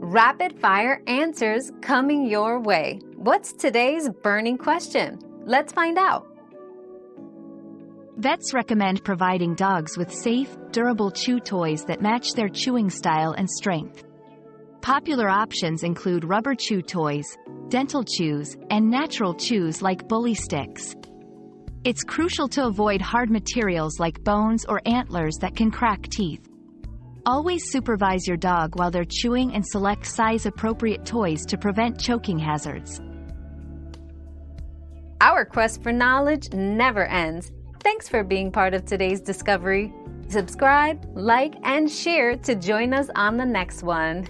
Rapid fire answers coming your way. What's today's burning question? Let's find out. Vets recommend providing dogs with safe, durable chew toys that match their chewing style and strength. Popular options include rubber chew toys, dental chews, and natural chews like bully sticks. It's crucial to avoid hard materials like bones or antlers that can crack teeth. Always supervise your dog while they're chewing and select size-appropriate toys to prevent choking hazards. Our quest for knowledge never ends. Thanks for being part of today's discovery. Subscribe, like, and share to join us on the next one.